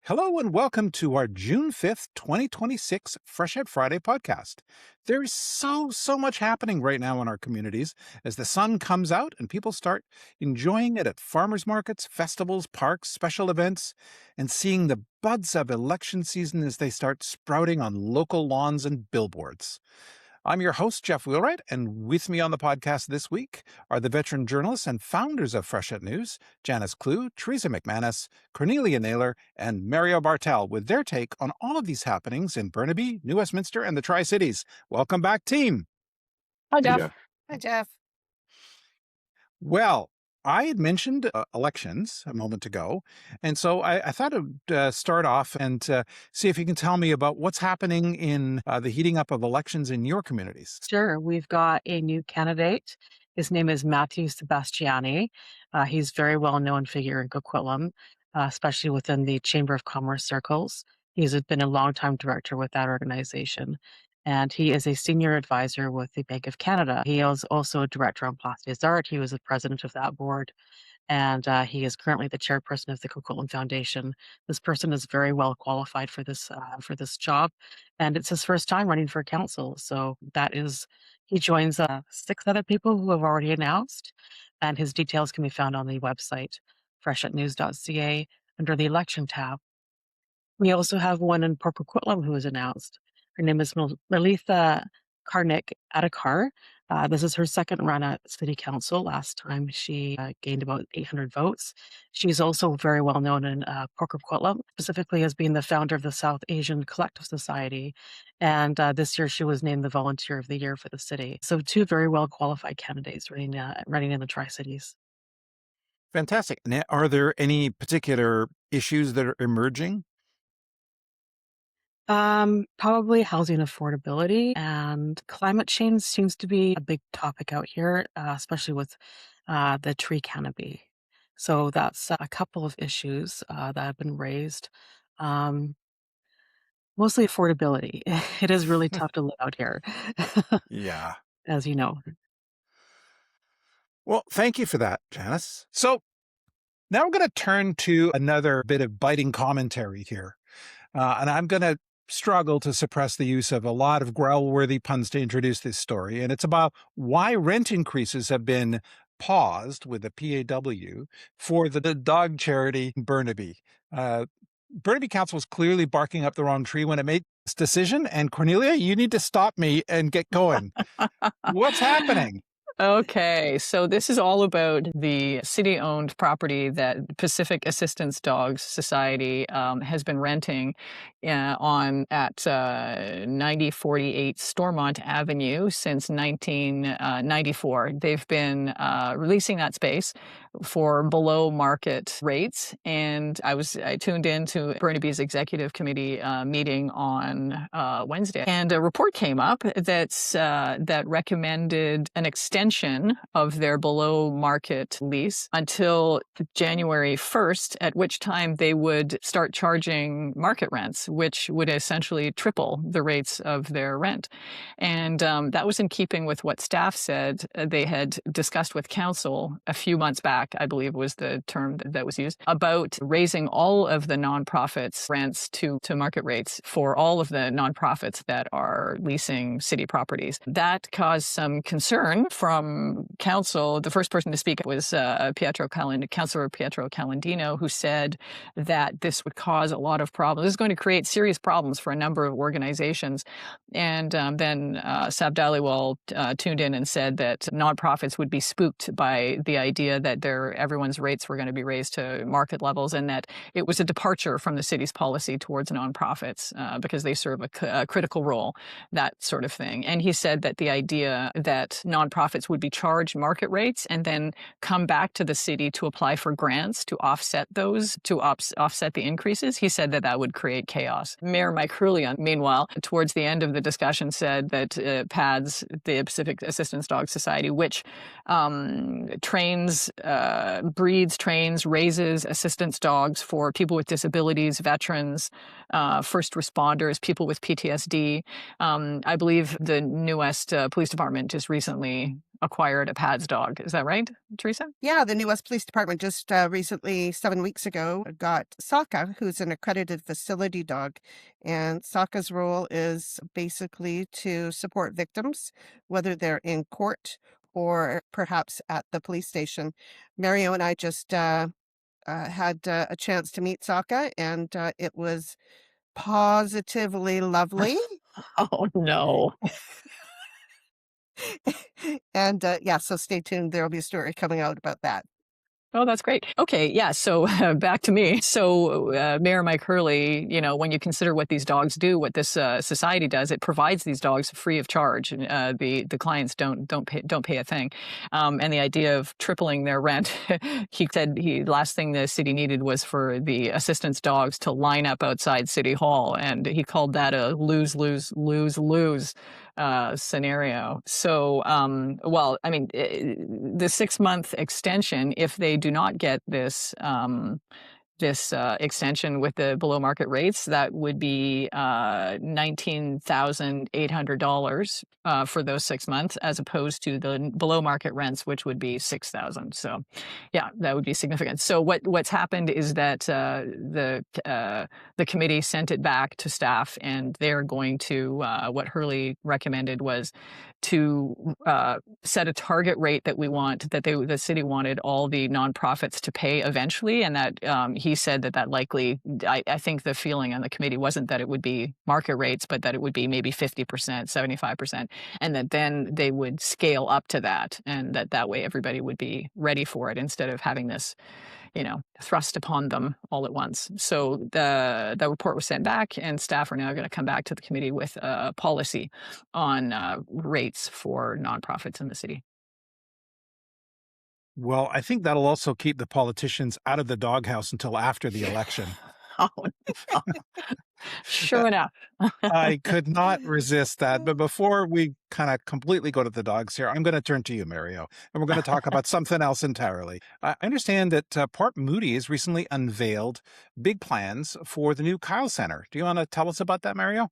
Hello and welcome to our June 5th, 2026 Freshet Friday podcast. There is so much happening right now in our communities as the sun comes out and people start enjoying it at farmers markets, festivals, parks, special events, and seeing the buds of election season as they start sprouting on local lawns and billboards. I'm your host, Geof Wheelwright, and with me on the podcast this week are the veteran journalists and founders of Freshet News, Janice Clue, Teresa McManus, Cornelia Naylor, and Mario Bartel, with their take on all of these happenings in Burnaby, New Westminster, and the Tri-Cities. Welcome back, team. Hi, Hey, Jeff. Jeff. Hi, Jeff. Well, I had mentioned elections a moment ago, and so I thought I'd start off and see if you can tell me about what's happening in the heating up of elections in your communities. Sure. We've got a new candidate. His name is Matthew Sebastiani. He's a very well-known figure in Coquitlam, especially within the Chamber of Commerce circles. He's been a longtime director with that organization, and he is a senior advisor with the Bank of Canada. He is also a director on Place des Arts. He was the president of that board, and he is currently the chairperson of the Coquitlam Foundation. This person is very well qualified for this job, and it's his first time running for council. So he joins 6 other people who have already announced, and his details can be found on the website freshetnews.ca under the election tab. We also have one in Port Coquitlam who was announced. Her name is Melitha Karnik Adhikar. This is her second run at city council. Last time she gained about 800 votes. She's also very well known in Port Coquitlam, specifically as being the founder of the South Asian Collective Society. And this year she was named the Volunteer of the Year for the city. So 2 very well qualified candidates running in the Tri-Cities. Fantastic. Now, are there any particular issues that are emerging? Probably housing affordability, and climate change seems to be a big topic out here, especially with the tree canopy. So that's a couple of issues that have been raised. Um, Mostly affordability. It is really tough to live out here, Yeah. as you know. Well, thank you for that, Janice. So now we're going to turn to another bit of biting commentary here. And I'm going to struggle to suppress the use of a lot of growl-worthy puns to introduce this story. And it's about why rent increases have been paused with the PAW for the dog charity Burnaby. Burnaby Council was clearly barking up the wrong tree when it made this decision. And Cornelia, you need to stop me and get going. What's happening? Okay, so this is all about the city-owned property that Pacific Assistance Dogs Society has been renting at 9048 Stormont Avenue since 1994. They've been releasing that space for below market rates, and I tuned in to Burnaby's executive committee meeting on Wednesday, and a report came up that recommended an extension of their below market lease until January 1st, at which time they would start charging market rents, which would essentially triple the rates of their rent. And that was in keeping with what staff said they had discussed with council a few months back, I believe was the term that was used, about raising all of the nonprofits' rents to market rates for all of the nonprofits that are leasing city properties. That caused some concern from council. The first person to speak was Councillor Pietro Calendino, who said that this would cause a lot of problems. This is going to create serious problems for a number of organizations. And then Sab Dhaliwal tuned in and said that nonprofits would be spooked by the idea that everyone's rates were going to be raised to market levels, and that it was a departure from the city's policy towards nonprofits because they serve a critical role, that sort of thing. And he said that the idea that nonprofits would be charged market rates and then come back to the city to apply for grants to offset offset the increases, he said that would create chaos. Mayor Mike Hurley, meanwhile, towards the end of the discussion, said that PADS, the Pacific Assistance Dog Society, which trains, raises assistance dogs for people with disabilities, veterans, first responders, people with PTSD. I believe the New West Police Department just recently acquired a PADS dog. Is that right, Teresa? Yeah, the New West Police Department just recently, 7 weeks ago, got Sokka, who's an accredited facility dog. And Sokka's role is basically to support victims, whether they're in court or perhaps at the police station. Mario and I just had a chance to meet Sokka, and it was positively lovely. Oh, no. And yeah, so stay tuned. There'll be a story coming out about that. Oh, that's great. Okay, yeah, so back to me. So Mayor Mike Hurley, when you consider what these dogs do, what this society does, it provides these dogs free of charge. The clients don't pay a thing. And the idea of tripling their rent, he said last thing the city needed was for the assistance dogs to line up outside City Hall, and he called that a lose scenario. So, well, I mean, the 6-month extension, if they do not get this extension with the below market rates, that would be $19,800 for those 6 months, as opposed to the below market rents, which would be $6,000. So, yeah, that would be significant. So what's happened is that the committee sent it back to staff, and they're going to what Hurley recommended was to set a target rate that the city wanted all the nonprofits to pay eventually, and that he said that likely, I think the feeling on the committee wasn't that it would be market rates, but that it would be maybe 50%, 75%, and that then they would scale up to that, and that way everybody would be ready for it instead of having this thrust upon them all at once. So the report was sent back, and staff are now going to come back to the committee with a policy on rates for nonprofits in the city. Well, I think that'll also keep the politicians out of the doghouse until after the election. Oh, no. Sure enough. I could not resist that. But before we kind of completely go to the dogs here, I'm going to turn to you, Mario, and we're going to talk about something else entirely. I understand that Port Moody has recently unveiled big plans for the new Kyle Center. Do you want to tell us about that, Mario?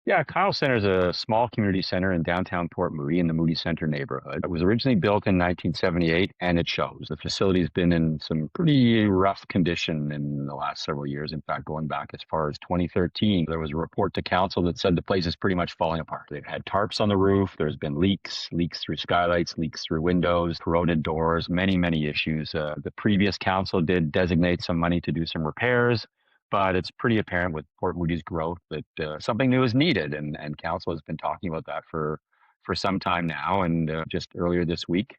Yeah, Kyle Center is a small community center in downtown Port Moody in the Moody Center neighborhood. It was originally built in 1978, and it shows. The facility's been in some pretty rough condition in the last several years. In fact, going back as far as 2013, there was a report to council that said the place is pretty much falling apart. They've had tarps on the roof. There's been leaks through skylights, leaks through windows, corroded doors, many, many issues. The previous council did designate some money to do some repairs, but it's pretty apparent with Port Moody's growth that something new is needed, and council has been talking about that for some time now. And just earlier this week,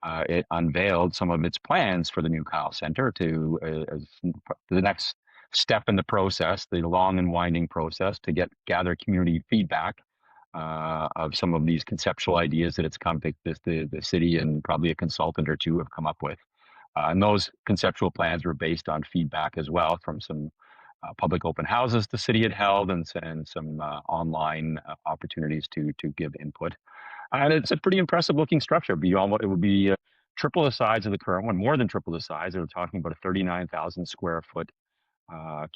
it unveiled some of its plans for the new Kyle Center to as the next step in the process, the long and winding process to gather community feedback of some of these conceptual ideas that it's come to the city and probably a consultant or two have come up with. And those conceptual plans were based on feedback as well from some public open houses the city had held, and some online opportunities to give input. And it's a pretty impressive looking structure. It would be triple the size of the current one, more than triple the size. They're talking about a 39,000 square foot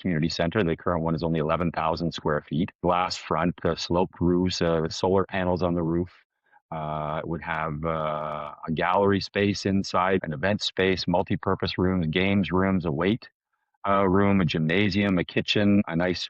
community center. The current one is only 11,000 square feet. Glass front, sloped roofs, solar panels on the roof. It would have a gallery space inside, an event space, multi-purpose rooms, games rooms, a weight room, a gymnasium, a kitchen, a nice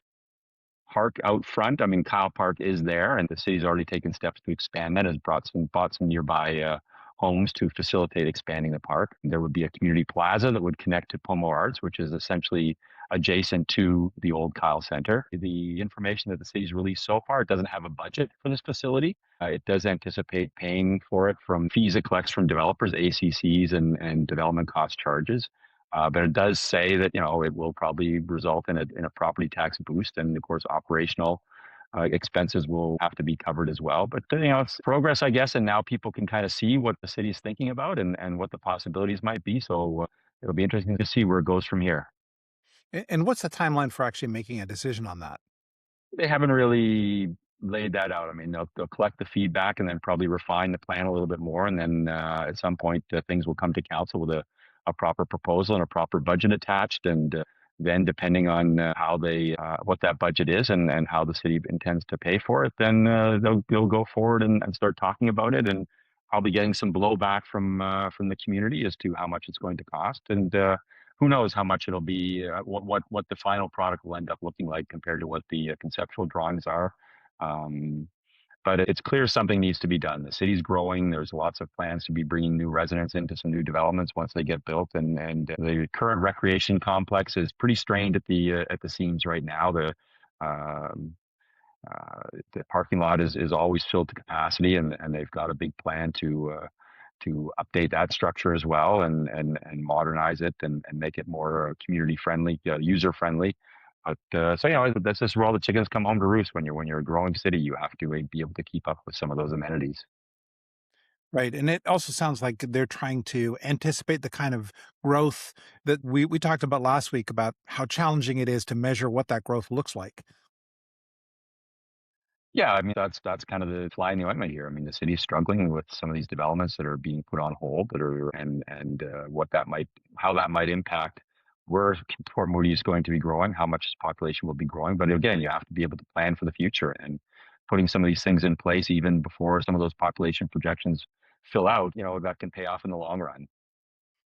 park out front. I mean, Kyle Park is there, and the city's already taken steps to expand that. Has bought some nearby homes to facilitate expanding the park. There would be a community plaza that would connect to Pomo Arts, which is essentially adjacent to the old Kyle Center. The information that the city's released so far, it doesn't have a budget for this facility. It does anticipate paying for it from fees it collects from developers, ACCs, and development cost charges. But it does say that it will probably result in a property tax boost, and of course operational expenses will have to be covered as well. But it's progress, I guess, and now people can kind of see what the city is thinking about and what the possibilities might be. So it'll be interesting to see where it goes from here. And what's the timeline for actually making a decision on that? They haven't really laid that out. I mean, they'll collect the feedback and then probably refine the plan a little bit more, and then at some point things will come to council with a proper proposal and a proper budget attached, and then depending on how what that budget is and how the city intends to pay for it, then they'll go forward and start talking about it. And probably getting some blowback from the community as to how much it's going to cost, and who knows how much it'll be, what the final product will end up looking like compared to what the conceptual drawings are. Um, but it's clear something needs to be done. The city's growing. There's lots of plans to be bringing new residents into some new developments once they get built, and the current recreation complex is pretty strained at the seams right now. Um, the parking lot is always filled to capacity, and they've got a big plan to update that structure as well, and modernize it, and make it more community friendly, user friendly. But so that's just where all the chickens come home to roost. When you're a growing city, you have to be able to keep up with some of those amenities. Right. And it also sounds like they're trying to anticipate the kind of growth that we talked about last week about how challenging it is to measure what that growth looks like. Yeah, I mean that's kind of the fly in the ointment here. I mean, the city's struggling with some of these developments that are being put on hold, and how that might impact where Port Moody is going to be growing, how much its population will be growing. But again, you have to be able to plan for the future, and putting some of these things in place even before some of those population projections fill out. That can pay off in the long run.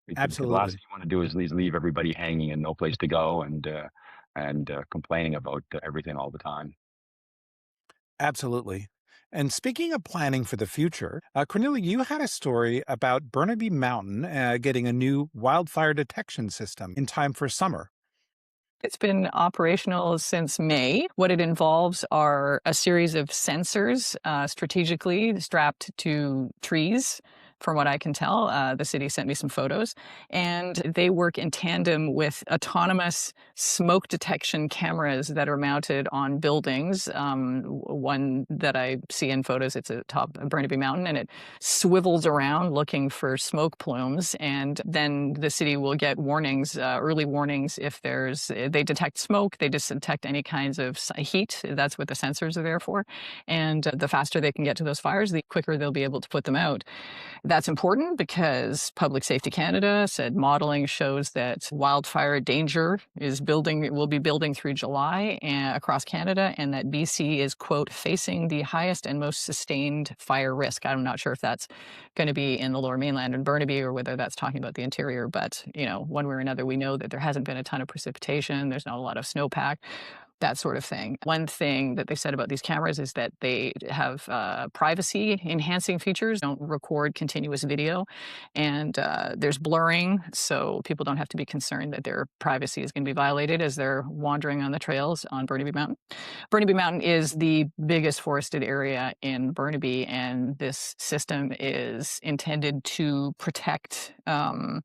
Because the last Absolutely. thing you want to do is leave everybody hanging and no place to go, and complaining about everything all the time. Absolutely. And speaking of planning for the future, Cornelia, you had a story about Burnaby Mountain getting a new wildfire detection system in time for summer. It's been operational since May. What it involves are a series of sensors strategically strapped to trees. From what I can tell, the city sent me some photos, and they work in tandem with autonomous smoke detection cameras that are mounted on buildings. One that I see in photos, it's atop Burnaby Mountain, and it swivels around looking for smoke plumes, and then the city will get warnings, early warnings if they detect smoke, they just detect any kinds of heat. That's what the sensors are there for. And the faster they can get to those fires, the quicker they'll be able to put them out. That's important because Public Safety Canada said modeling shows that wildfire danger will be building through July across Canada, and that BC is, quote, facing the highest and most sustained fire risk. I'm not sure if that's going to be in the Lower Mainland and Burnaby or whether that's talking about the interior, but one way or another, we know that there hasn't been a ton of precipitation. There's not a lot of snowpack, that sort of thing. One thing that they said about these cameras is that they have privacy enhancing features, don't record continuous video, and there's blurring, so people don't have to be concerned that their privacy is going to be violated as they're wandering on the trails on Burnaby Mountain. Burnaby Mountain is the biggest forested area in Burnaby, and this system is intended to protect, what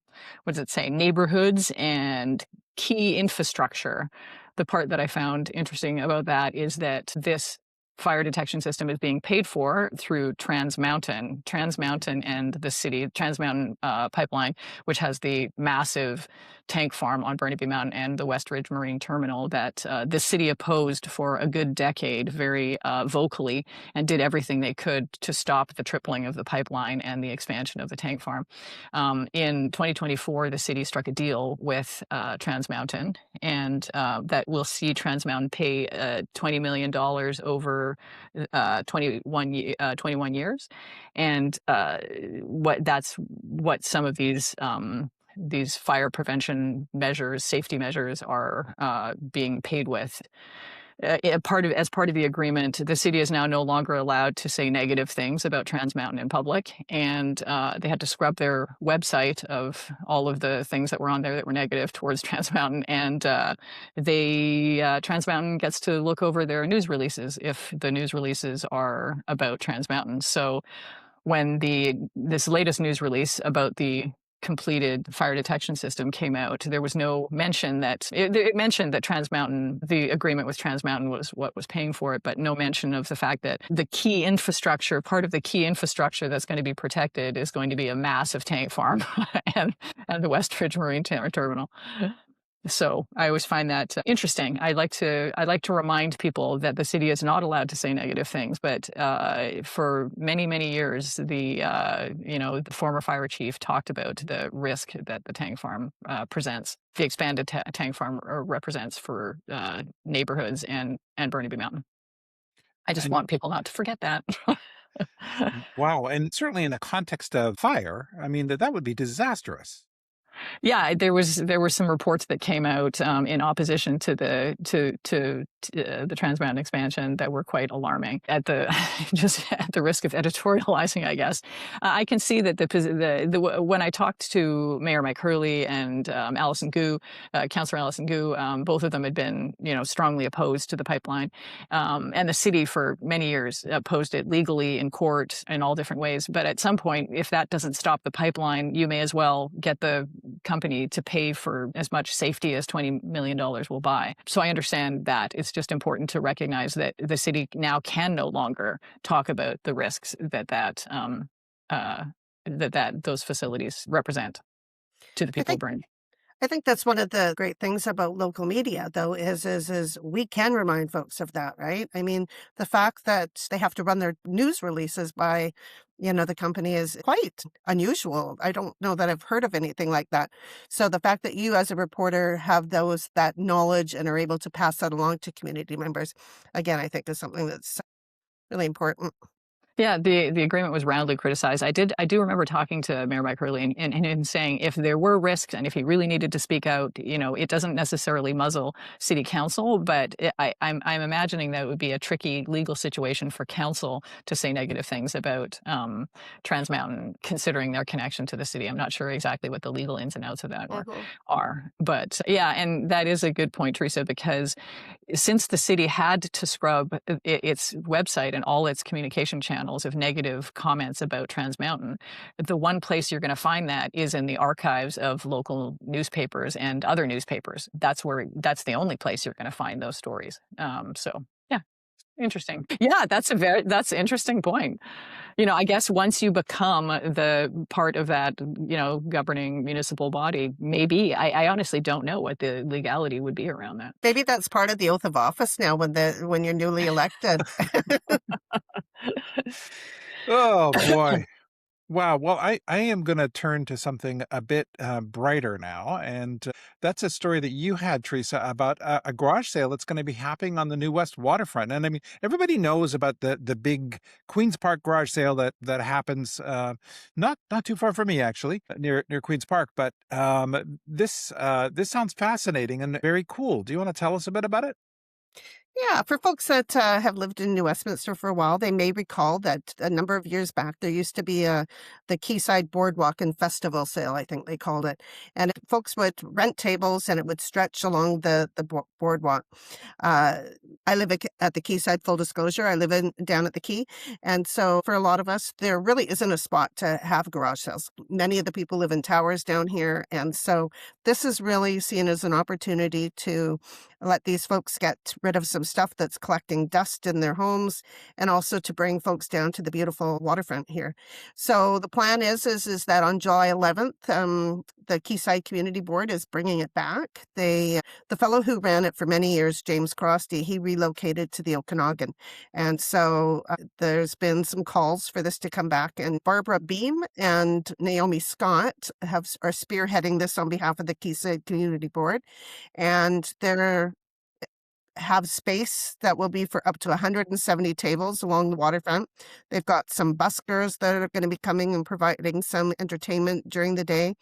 does it say, neighborhoods and key infrastructure. The part that I found interesting about that is that this fire detection system is being paid for through Trans Mountain and the city, Trans Mountain pipeline, which has the massive tank farm on Burnaby Mountain and the West Ridge Marine Terminal that the city opposed for a good decade very vocally, and did everything they could to stop the tripling of the pipeline and the expansion of the tank farm. In 2024, the city struck a deal with Trans Mountain, and that will see Trans Mountain pay $20 million over 21 years, and what some of these fire prevention measures, safety measures, are being paid with. As part of the agreement, the city is now no longer allowed to say negative things about Trans Mountain in public, and they had to scrub their website of all of the things that were on there that were negative towards Trans Mountain, and Trans Mountain gets to look over their news releases if the news releases are about Trans Mountain. So when this latest news release about the completed fire detection system came out, there was no mention that it mentioned that Trans Mountain, the agreement with Trans Mountain, was what was paying for it, but no mention of the fact that part of the key infrastructure that's going to be protected is going to be a massive tank farm and the West Ridge Marine Terminal. So I always find that interesting. I like to remind people that the city is not allowed to say negative things. But for many, many years, the former fire chief talked about the risk that the tank farm presents. The expanded tank farm represents for neighborhoods and Burnaby Mountain. I just And want people not to forget that. Wow. And certainly in the context of fire, I mean, that would be disastrous. Yeah, there were some reports that came out in opposition to the Trans Mountain expansion that were quite alarming. At the just at the risk of editorializing, I guess, I can see that when I talked to Mayor Mike Hurley and Alison Gu, Councillor Alison Gu, both of them had been strongly opposed to the pipeline, and the city for many years opposed it legally in court in all different ways. But at some point, if that doesn't stop the pipeline, you may as well get the company to pay for as much safety as $20 million will buy. So I understand that. It's just important to recognize that the city now can no longer talk about the risks that those facilities represent to the I people of think Burnaby. I think that's one of the great things about local media, though, is we can remind folks of that, right? I mean, the fact that they have to run their news releases by, the company is quite unusual. I don't know that I've heard of anything like that. So the fact that you, as a reporter, have that knowledge and are able to pass that along to community members, again, I think is something that's really important. Yeah, the agreement was roundly criticized. I do remember talking to Mayor Mike Hurley and saying if there were risks and if he really needed to speak out, it doesn't necessarily muzzle city council, but I'm imagining that it would be a tricky legal situation for council to say negative things about Trans Mountain, considering their connection to the city. I'm not sure exactly what the legal ins and outs of that are, but yeah, and that is a good point, Teresa, because since the city had to scrub its website and all its communication channels of negative comments about Trans Mountain, the one place you're going to find that is in the archives of local newspapers and other newspapers. That's the only place you're going to find those stories. So yeah, interesting. Yeah, that's an interesting point. I guess once you become the part of that, governing municipal body, maybe I honestly don't know what the legality would be around that. Maybe that's part of the oath of office now when you're newly elected. Oh, boy. Wow. Well, I am going to turn to something a bit brighter now. And that's a story that you had, Teresa, about a garage sale that's going to be happening on the New West waterfront. And I mean, everybody knows about the big Queen's Park garage sale that happens not too far from me, actually, near Queen's Park. But this sounds fascinating and very cool. Do you want to tell us a bit about it? Yeah, for folks that have lived in New Westminster for a while, they may recall that a number of years back, there used to be the Quayside Boardwalk and Festival sale, I think they called it. And folks would rent tables and it would stretch along the boardwalk. I live at the Quayside, full disclosure. I live down at the Quay. And so for a lot of us, there really isn't a spot to have garage sales. Many of the people live in towers down here. And so this is really seen as an opportunity to let these folks get rid of some stuff that's collecting dust in their homes, and also to bring folks down to the beautiful waterfront here. So the plan is that on July 11th, the Quayside Community Board is bringing it back. The fellow who ran it for many years, James Crosty, he relocated to the Okanagan. And so there's been some calls for this to come back. And Barbara Beam and Naomi Scott are spearheading this on behalf of the Quayside Community Board. And they're have space that will be for up to 170 tables along the waterfront. They've got some buskers that are going to be coming and providing some entertainment during the day.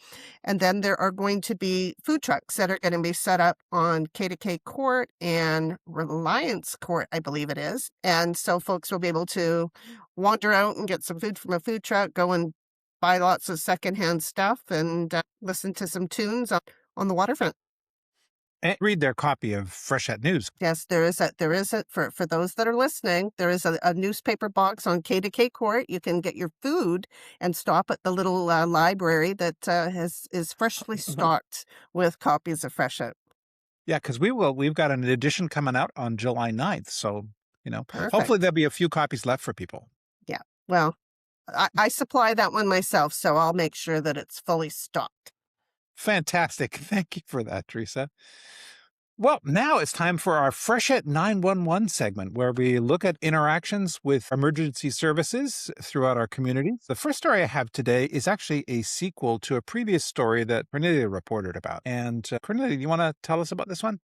And then there are going to be food trucks that are going to be set up on K Court and Reliance Court, I believe it is. And so folks will be able to wander out and get some food from a food truck, go and buy lots of secondhand stuff, and listen to some tunes on the waterfront. And read their copy of Freshet News. Yes, there is for those that are listening, there is a newspaper box on K Court. You can get your food and stop at the little library that is freshly stocked with copies of Freshet. Yeah, because we've got an edition coming out on July 9th. So, Perfect. hopefully there'll be a few copies left for people. Yeah, well, I supply that one myself, so I'll make sure that it's fully stocked. Fantastic. Thank you for that, Teresa. Well, now it's time for our Freshet 911 segment, where we look at interactions with emergency services throughout our community. The first story I have today is actually a sequel to a previous story that Cornelia reported about. And Cornelia, do you want to tell us about this one?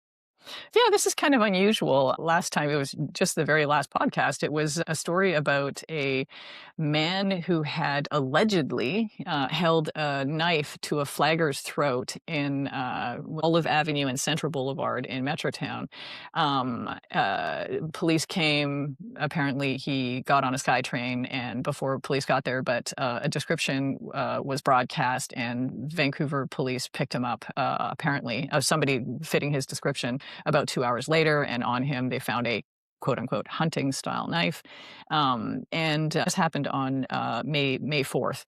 Yeah, this is kind of unusual. Last time, it was just the very last podcast. It was a story about a man who had allegedly held a knife to a flagger's throat in Olive Avenue and Central Boulevard in Metrotown. Police came. Apparently, he got on a SkyTrain, and before police got there, but a description was broadcast, and Vancouver police picked him up. Apparently, of somebody fitting his description about 2 hours later, and on him they found a quote unquote hunting style knife. And this happened on May 4th.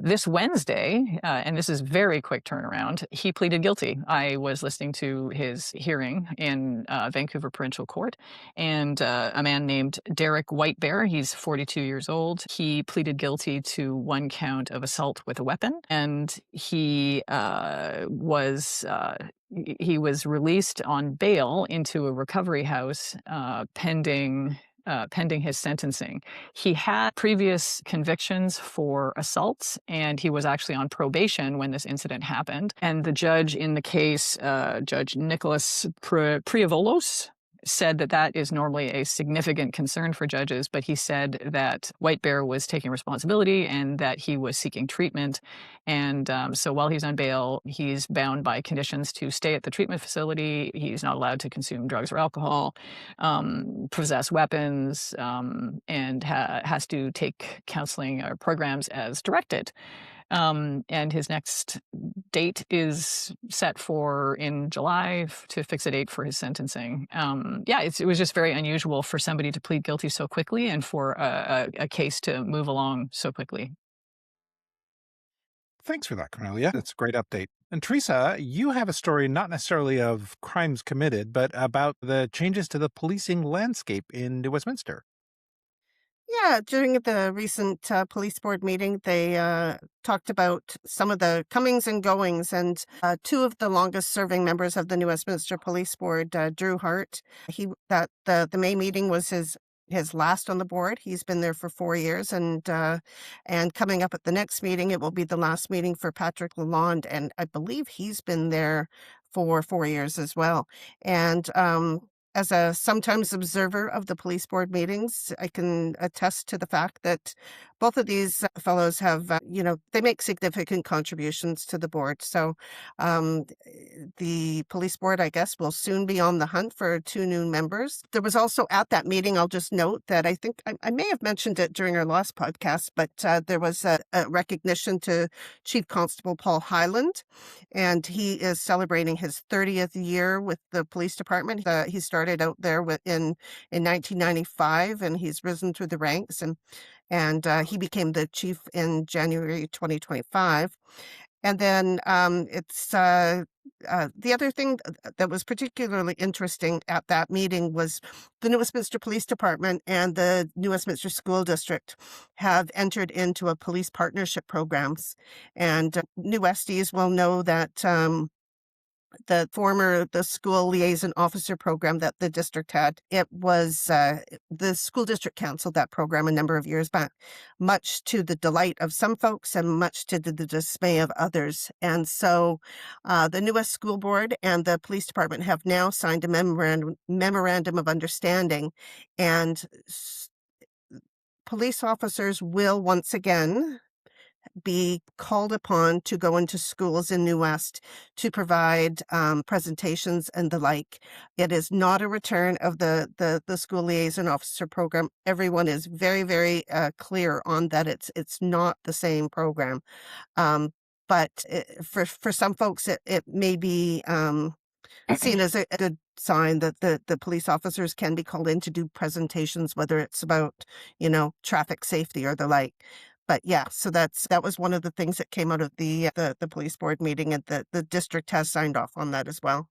This Wednesday, and this is very quick turnaround, he pleaded guilty. I was listening to his hearing in Vancouver Provincial Court, and a man named Derek Whitebear, he's 42 years old, he pleaded guilty to one count of assault with a weapon, and he was released on bail into a recovery house pending his sentencing. He had previous convictions for assaults, and he was actually on probation when this incident happened. And the judge in the case, Judge Nicholas Priavolos, said that that is normally a significant concern for judges, but he said that Whitebear was taking responsibility and that he was seeking treatment. And so while he's on bail, he's bound by conditions to stay at the treatment facility. He's not allowed to consume drugs or alcohol, possess weapons, and has to take counseling or programs as directed. And his next date is set for in July to fix a date for his sentencing. It was just very unusual for somebody to plead guilty so quickly and for a case to move along so quickly. Thanks for that, Cornelia. That's a great update. And Teresa, you have a story not necessarily of crimes committed, but about the changes to the policing landscape in New Westminster. Yeah, during the recent police board meeting, they talked about some of the comings and goings, and two of the longest-serving members of the New Westminster Police Board, Drew Hart, the May meeting was his last on the board. He's been there for 4 years, and coming up at the next meeting, it will be the last meeting for Patrick Lalonde, and I believe he's been there for 4 years as well. And as a sometimes observer of the police board meetings, I can attest to the fact that both of these fellows have, they make significant contributions to the board. So the police board, I guess, will soon be on the hunt for 2 new members. There was also at that meeting, I'll just note that I think I may have mentioned it during our last podcast, but there was a recognition to Chief Constable Paul Hyland, and he is celebrating his 30th year with the police department. He started out there in 1995, and he's risen through the ranks, and he became the chief in January 2025. And then the other thing that was particularly interesting at that meeting was the New Westminster Police Department and the New Westminster School District have entered into a police partnership programs. And New Westies will know that the school liaison officer program that the district had, it was the school district canceled that program a number of years back, much to the delight of some folks and much to the dismay of others. And so the New West School Board and the police department have now signed a memorandum of understanding, and police officers will once again be called upon to go into schools in New West to provide presentations and the like. It is not a return of the school liaison officer program. Everyone is very, very clear on that. It's not the same program. But for some folks, it may be seen as a good sign that the police officers can be called in to do presentations, whether it's about, traffic safety or the like. But yeah, so that was one of the things that came out of the police board meeting, and the district has signed off on that as well.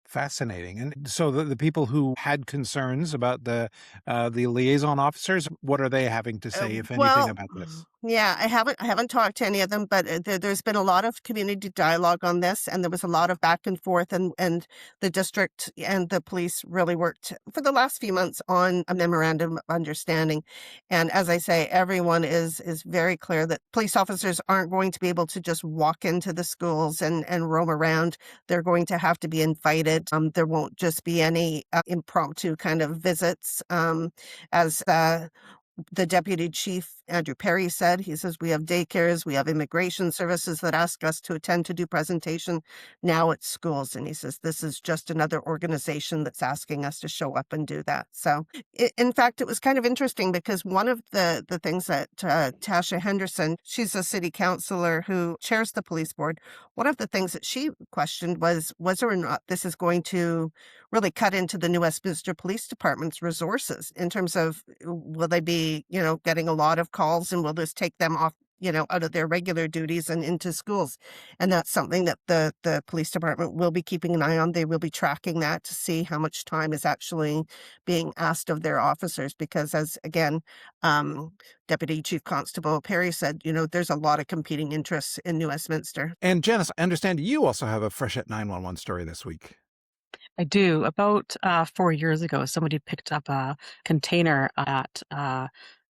Fascinating. And so the people who had concerns about the liaison officers, what are they having to say, if anything, about this? Yeah, I haven't talked to any of them, but there's been a lot of community dialogue on this, and there was a lot of back and forth, and the district and the police really worked for the last few months on a memorandum of understanding. And as I say, everyone is very clear that police officers aren't going to be able to just walk into the schools and roam around. They're going to have to be invited. There won't just be any impromptu kind of visits, as the deputy chief, Andrew Perry, said. He says, we have daycares, we have immigration services that ask us to attend to do presentation. Now it's schools. And he says, this is just another organization that's asking us to show up and do that. So in fact, it was kind of interesting because one of the things that Tasha Henderson, she's a city councillor who chairs the police board. One of the things that she questioned was whether or not this is going to really cut into the New Westminster Police Department's resources in terms of will they be, getting a lot of calls and will this take them off, out of their regular duties and into schools? And that's something that the police department will be keeping an eye on. They will be tracking that to see how much time is actually being asked of their officers because as again, Deputy Chief Constable Perry said, there's a lot of competing interests in New Westminster. And Janice, I understand you also have a Freshet 911 story this week. I do. About 4 years ago, somebody picked up a container at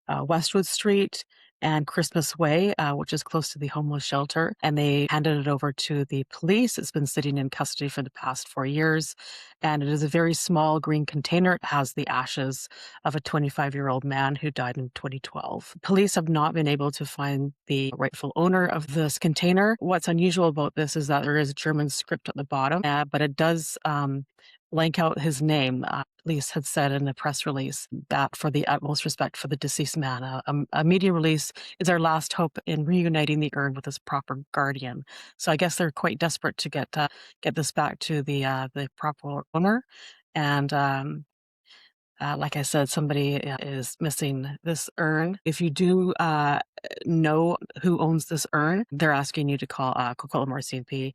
Westwood Street and Christmas Way, which is close to the homeless shelter, and they handed it over to the police. It's been sitting in custody for the past 4 years, and it is a very small green container. It has the ashes of a 25-year-old man who died in 2012. Police have not been able to find the rightful owner of this container. What's unusual about this is that there is a German script at the bottom, but it does blank out his name. Police had said in a press release that for the utmost respect for the deceased man, a media release is our last hope in reuniting the urn with his proper guardian. So I guess they're quite desperate to get this back to the proper owner. And like I said, somebody is missing this urn. If you do know who owns this urn, they're asking you to call Coquitlam RCMP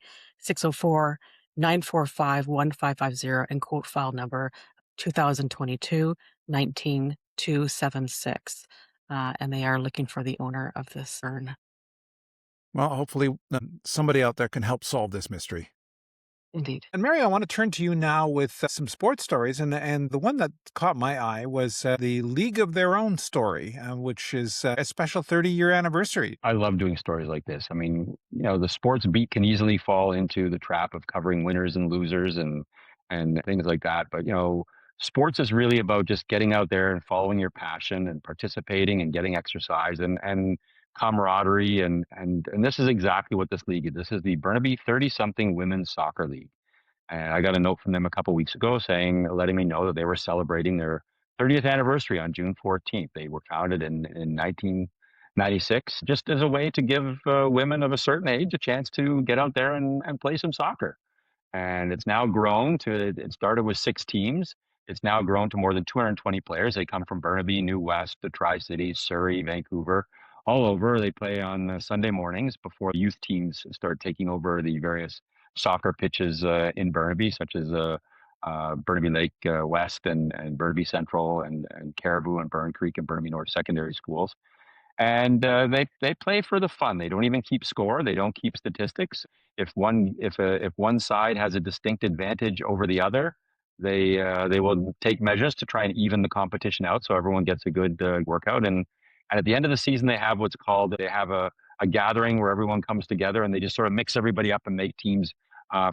604-945-1550 and quote file number 2022-19276. And they are looking for the owner of this urn. Well, hopefully somebody out there can help solve this mystery. Indeed. And Mary, I want to turn to you now with some sports stories. And the one that caught my eye was the League of Their Own story, which is a special 30-year anniversary. I love doing stories like this. I mean, the sports beat can easily fall into the trap of covering winners and losers and things like that. But, sports is really about just getting out there and following your passion and participating and getting exercise and camaraderie. And this is exactly what this league is. This is the Burnaby 30-something Women's Soccer League. And I got a note from them a couple of weeks ago letting me know that they were celebrating their 30th anniversary on June 14th. They were founded in 1996, just as a way to give women of a certain age a chance to get out there and play some soccer. And it's now grown it started with 6 teams. It's now grown to more than 220 players. They come from Burnaby, New West, the Tri-Cities, Surrey, Vancouver, all over. They play on Sunday mornings before youth teams start taking over the various soccer pitches in Burnaby, such as Burnaby Lake West and Burnaby Central and Caribou and Burn Creek and Burnaby North secondary schools. And they play for the fun. They don't even keep score. They don't keep statistics. If one side has a distinct advantage over the other, they will take measures to try and even the competition out, so everyone gets a good workout. And at the end of the season, they have a gathering where everyone comes together and they just sort of mix everybody up and make teams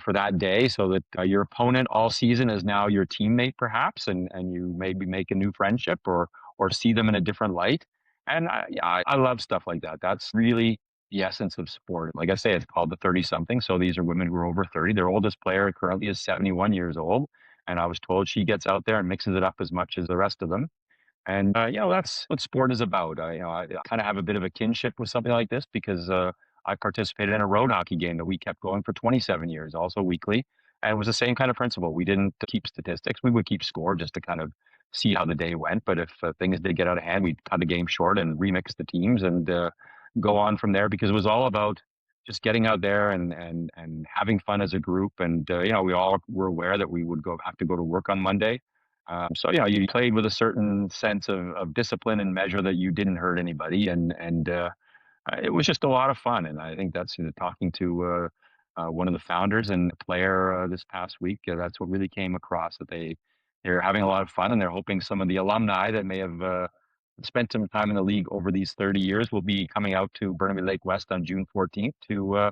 for that day, so that your opponent all season is now your teammate, perhaps, and you maybe make a new friendship or see them in a different light. And I love stuff like that. That's really the essence of sport. Like I say, it's called the 30-something. So these are women who are over 30. Their oldest player currently is 71 years old. And I was told she gets out there and mixes it up as much as the rest of them. And, that's what sport is about. I kind of have a bit of a kinship with something like this because I participated in a road hockey game that we kept going for 27 years, also weekly. And it was the same kind of principle. We didn't keep statistics. We would keep score just to kind of see how the day went. But if things did get out of hand, we'd cut the game short and remix the teams and go on from there, because it was all about just getting out there and having fun as a group. And, we all were aware that we would have to go to work on Monday. So, you played with a certain sense of discipline and measure that you didn't hurt anybody. And It was just a lot of fun, and I think that's, talking to one of the founders and player this past week. That's what really came across, that they're having a lot of fun, and they're hoping some of the alumni that may have spent some time in the league over these 30 years will be coming out to Burnaby Lake West on June 14th to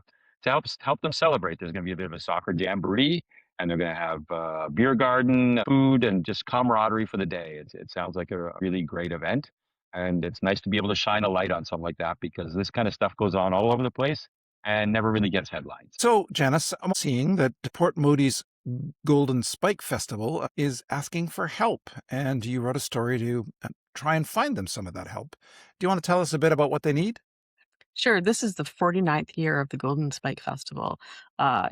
help them celebrate. There's going to be a bit of a soccer jamboree, and they're going to have beer garden, food, and just camaraderie for the day. It sounds like a really great event. And it's nice to be able to shine a light on something like that, because this kind of stuff goes on all over the place and never really gets headlines. So, Janice, I'm seeing that Port Moody's Golden Spike Festival is asking for help, and you wrote a story to try and find them some of that help. Do you want to tell us a bit about what they need? Sure. This is the 49th year of the Golden Spike Festival.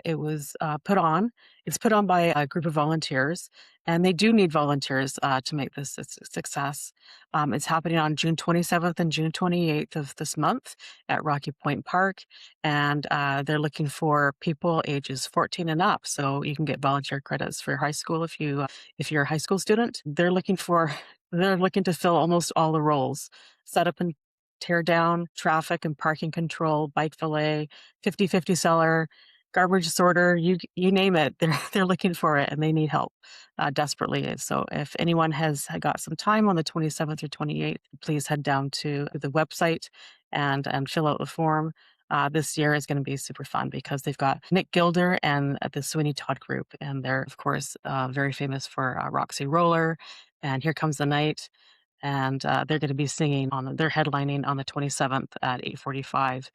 It was put on. It's put on by a group of volunteers, and they do need volunteers to make this a success. It's happening on June 27th and June 28th of this month at Rocky Point Park, and they're looking for people ages 14 and up. So you can get volunteer credits for high school if you're a high school student. They're looking to fill almost all the roles: set up and tear down, traffic and parking control, bike valet, 50/50 seller, garbage sorter, you name it. They're looking for it, and they need help desperately. So if anyone has got some time on the 27th or 28th, please head down to the website and fill out the form. This year is going to be super fun because they've got Nick Gilder and the Sweeney Todd Group, and they're of course very famous for Roxy Roller and Here Comes the Night. And they're going to be they're headlining on the 27th at 8:45.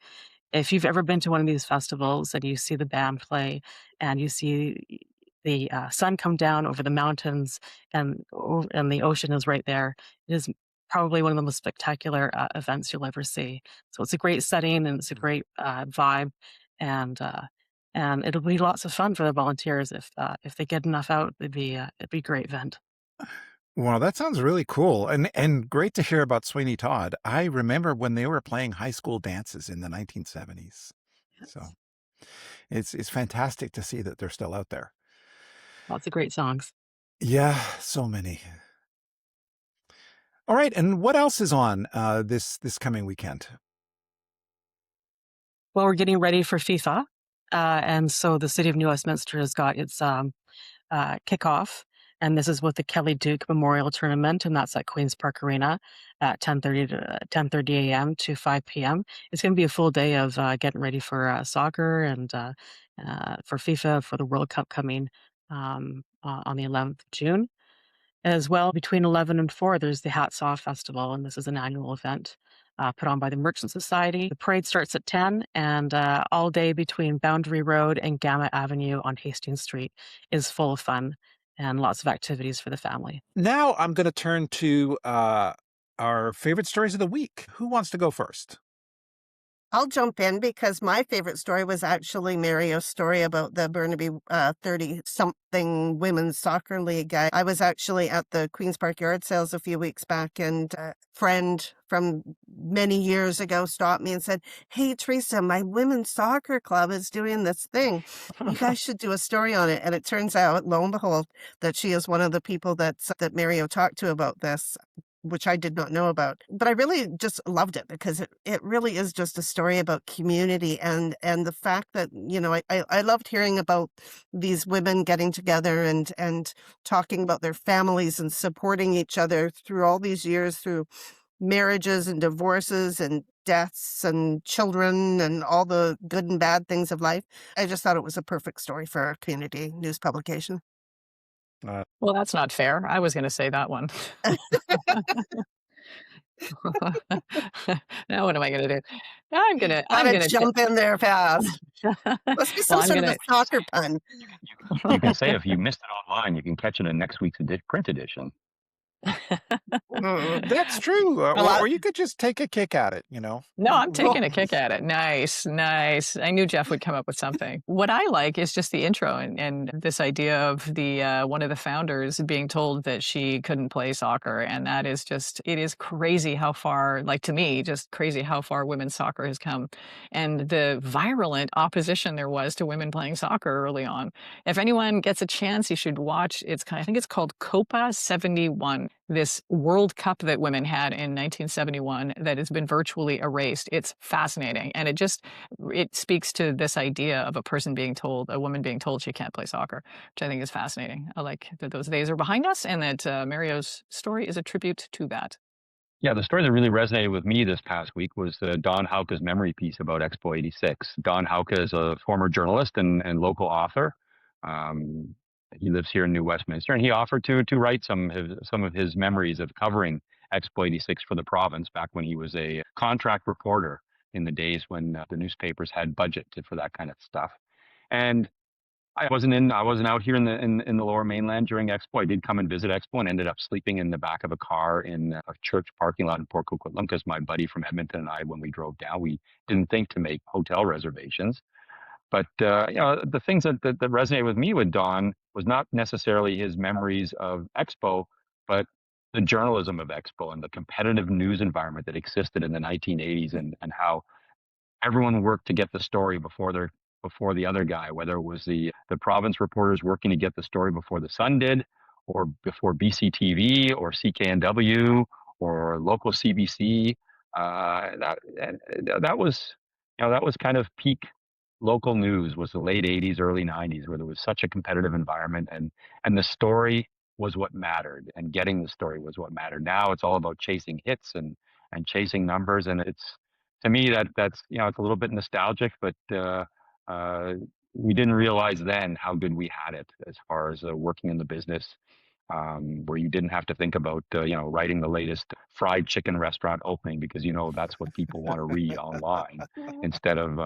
If you've ever been to one of these festivals and you see the band play and you see the sun come down over the mountains and the ocean is right there, it is probably one of the most spectacular events you'll ever see. So it's a great setting and it's a great vibe, and it'll be lots of fun for the volunteers if they get enough out. It'd be a great event. Wow, that sounds really cool, and great to hear about Sweeney Todd. I remember when they were playing high school dances in the 1970s. So it's fantastic to see that they're still out there. Lots of great songs. Yeah, so many. All right, and what else is on this coming weekend? Well, we're getting ready for FIFA, and so the city of New Westminster has got its kickoff, and this is with the Kelly Duke Memorial Tournament, and that's at Queen's Park Arena at 10:30 a.m. to 5 p.m. It's going to be a full day of getting ready for soccer and for FIFA, for the World Cup coming on the 11th of June. As well, between 11 and 4, there's the Hats Off Festival, and this is an annual event put on by the Merchant Society. The parade starts at 10, and all day between Boundary Road and Gamma Avenue on Hastings Street is full of fun and lots of activities for the family. Now I'm going to turn to our favorite stories of the week. Who wants to go first? I'll jump in because my favorite story was actually Mario's story about the Burnaby 30-something women's soccer league. I was actually at the Queen's Park yard sales a few weeks back, and a friend from many years ago stopped me and said, "Hey, Teresa, my women's soccer club is doing this thing. You guys should do a story on it." And it turns out, lo and behold, that she is one of the people that Mario talked to about this, which I did not know about. But I really just loved it because it really is just a story about community and the fact that, I loved hearing about these women getting together and talking about their families and supporting each other through all these years, through marriages and divorces and deaths and children and all the good and bad things of life. I just thought it was a perfect story for a community news publication. Well, that's not fair. I was going to say that one. Now what am I going to do? I'm going to jump in there fast. Must be some sort of a soccer pun. You can say if you missed it online, you can catch it in next week's print edition. That's true. Or you could just take a kick at it, No, I'm taking a kick at it. Nice. I knew Geof would come up with something. What I like is just the intro and this idea of the one of the founders being told that she couldn't play soccer. And that is it is crazy how far, like to me, just crazy how far women's soccer has come. And the virulent opposition there was to women playing soccer early on. If anyone gets a chance, you should watch. I think it's called Copa 71. this World Cup that women had in 1971 that has been virtually erased. It's fascinating, and it speaks to this idea of a woman being told she can't play soccer, which I think is fascinating. I like that those days are behind us, and that Mario's story is a tribute to that. Yeah, the story that really resonated with me this past week was Don Hauke's memory piece about Expo 86. Don Hauke is a former journalist and local author. Um, he lives here in New Westminster, and he offered to write some of his memories of covering Expo 86 for the province back when he was a contract reporter in the days when the newspapers had budget for that kind of stuff. And I wasn't out here in the Lower Mainland during Expo. I did come and visit Expo and ended up sleeping in the back of a car in a church parking lot in Port Coquitlam because my buddy from Edmonton and I, when we drove down, we didn't think to make hotel reservations. But the things that resonated with me with Don was not necessarily his memories of Expo, but the journalism of Expo and the competitive news environment that existed in the 1980s, and how everyone worked to get the story before the other guy, whether it was the province reporters working to get the story before the Sun did, or before BCTV or CKNW or local CBC. That was, that was kind of peak local news, was the late 80s, early 90s, where there was such a competitive environment, and the story was what mattered, and getting the story was what mattered. Now it's all about chasing hits and chasing numbers, and it's, to me, that's, it's a little bit nostalgic, but uh, we didn't realize then how good we had it as far as working in the business, where you didn't have to think about writing the latest fried chicken restaurant opening, because that's what people want to read online, instead of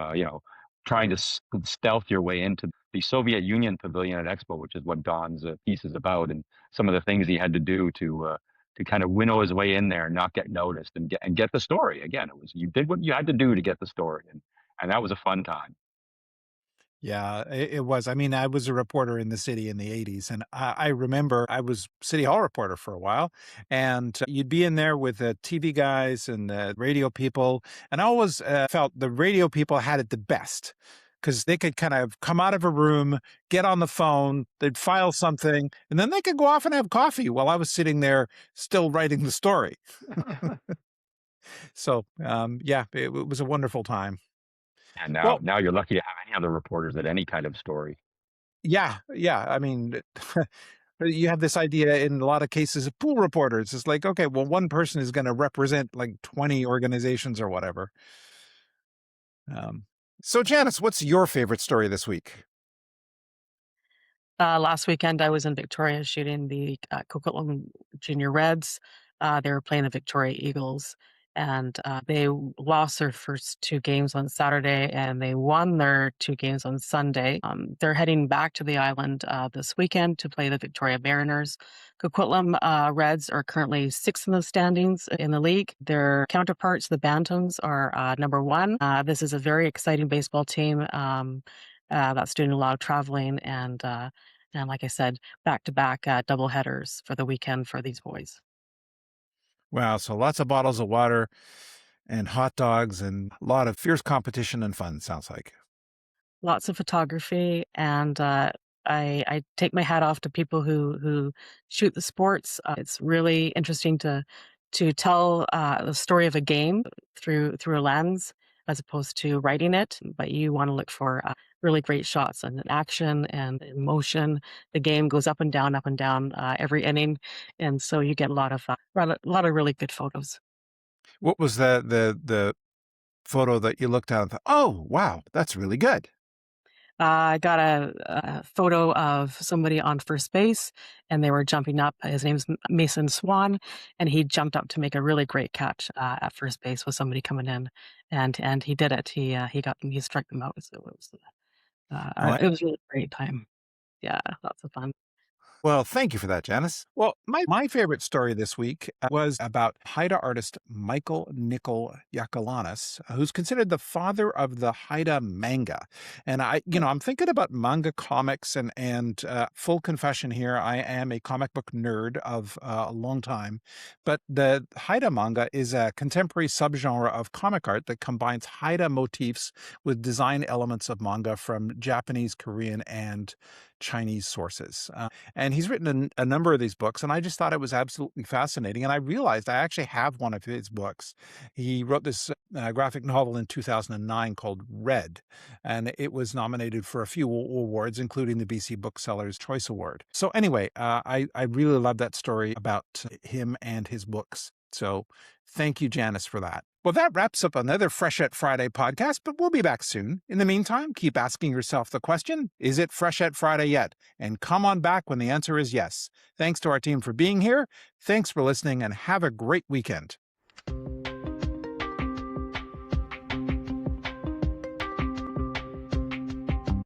trying to stealth your way into the Soviet Union Pavilion at Expo, which is what Don's piece is about, and some of the things he had to do to kind of winnow his way in there and not get noticed, and get the story. Again, it was, you did what you had to do to get the story, and that was a fun time. Yeah, it was. I mean, I was a reporter in the city in the 80s, and I remember I was City Hall reporter for a while, and you'd be in there with the TV guys and the radio people, and I always felt the radio people had it the best because they could kind of come out of a room, get on the phone, they'd file something, and then they could go off and have coffee while I was sitting there still writing the story. So, yeah, it was a wonderful time. And now, Well, now you're lucky to have any other reporters at any kind of story. yeah, yeah. I mean, you have this idea in a lot of cases of pool reporters. It's like, okay, well, one person is going to represent like 20 organizations or whatever. Um, so, Janice, what's your favorite story this week? Last weekend, I was in Victoria shooting the Coquitlam Junior Reds. They were playing the Victoria Eagles, and they lost their first two games on Saturday, and they won their two games on Sunday. They're heading back to the island this weekend to play the Victoria Mariners. Coquitlam Reds are currently sixth in the standings in the league. Their counterparts, the Bantams, are number one. This is a very exciting baseball team. That's doing a lot of traveling, and like I said, back-to-back double headers for the weekend for these boys. Wow, so lots of bottles of water and hot dogs and a lot of fierce competition and fun, sounds like. Lots of photography, and I take my hat off to people who shoot the sports. It's really interesting to tell the story of a game through a lens as opposed to writing it. But you want to look for really great shots and action and emotion. The game goes up and down every inning, and so you get a lot of really good photos. What was the photo that you looked at and thought, oh, wow, that's really good? I got a photo of somebody on first base, and they were jumping up. His name's Mason Swan, and he jumped up to make a really great catch at first base with somebody coming in, and he did it. He struck them out. So Oh, it was a really great time. Yeah, lots of fun. well, thank you for that, Janice. Well, my favorite story this week was about Haida artist Michael Nicol Yakalanis, who's considered the father of the Haida manga. And I'm thinking about manga comics, and full confession here, I am a comic book nerd of a long time. But the Haida manga is a contemporary subgenre of comic art that combines Haida motifs with design elements of manga from Japanese, Korean, and Chinese sources. And he's written a number of these books, and I just thought it was absolutely fascinating. And I realized I actually have one of his books. He wrote this graphic novel in 2009 called Red, and it was nominated for a few awards, including the BC Booksellers Choice Award. So anyway, I really love that story about him and his books. So thank you, Janice, for that. Well, that wraps up another Freshet Friday podcast, but we'll be back soon. In the meantime, keep asking yourself the question, is it Freshet Friday yet? And come on back when the answer is yes. Thanks to our team for being here. Thanks for listening, and have a great weekend.